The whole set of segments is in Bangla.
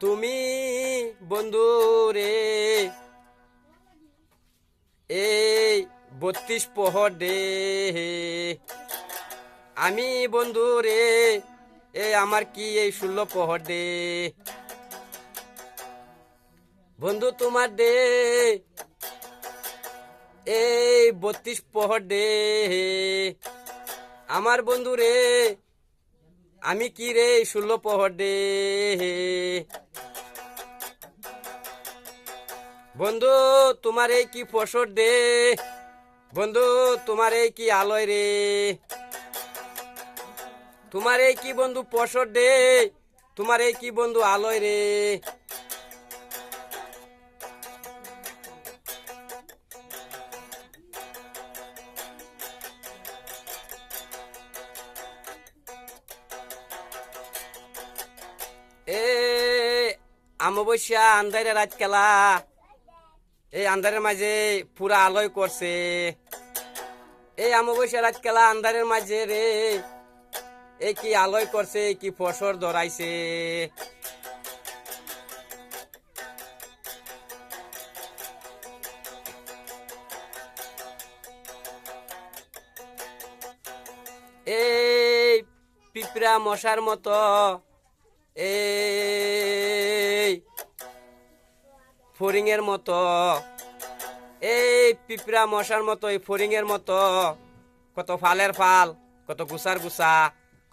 তুমি বন্ধু রে এই 32 পহর দে আমি বন্ধু রে আমার কি এই 16 পহর দে বন্ধু তোমার দে এই 32 পহর দে আমার বন্ধু রে আমি কি রে 16 পহর দে বন্ধু তোমার এই কি ফসর দে বন্ধু তোমার এই কি আলোয় রে তোমার এই কি বন্ধু ফসর দে তোমার এই কি বন্ধু আলোয় রে এ অমাবস্যা আন্ধারে রাত খেলা এই আন্ধারের মাঝে পুরা আলোয় করছে এই অমাবস্যা রাত খেলা আন্ধারের মাঝে রে এই কি আলোয় করছে কি ফসর ধরাইছে এই পিঁপড়া মশার মতো এই ফড়িং এর মতো এই পিঁপড়া মশার মতো এই ফড়িং এর মতো কত ফালের ফাল কত গুসার গুসা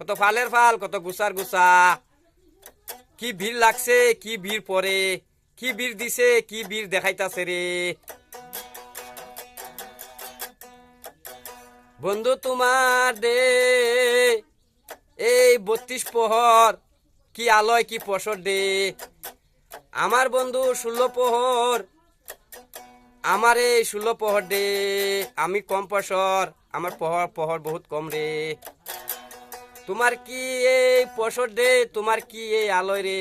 কত ফালের ফাল কত গুসার গুসা কি ভিড় লাগছে কি ভিড় পরে কি ভিড় দিছে কি ভিড় দেখাইতাছে রে বন্ধু তোমার দে এই 32 পহর কি আলোয় কি ফসর দে আমার বন্ধু 16 পহর আমার এই 16 পহর দে আমি কম ফসর আমার পহর বহুত কম রে তোমার কি এই ফসর দে তোমার কি এই আলোয় রে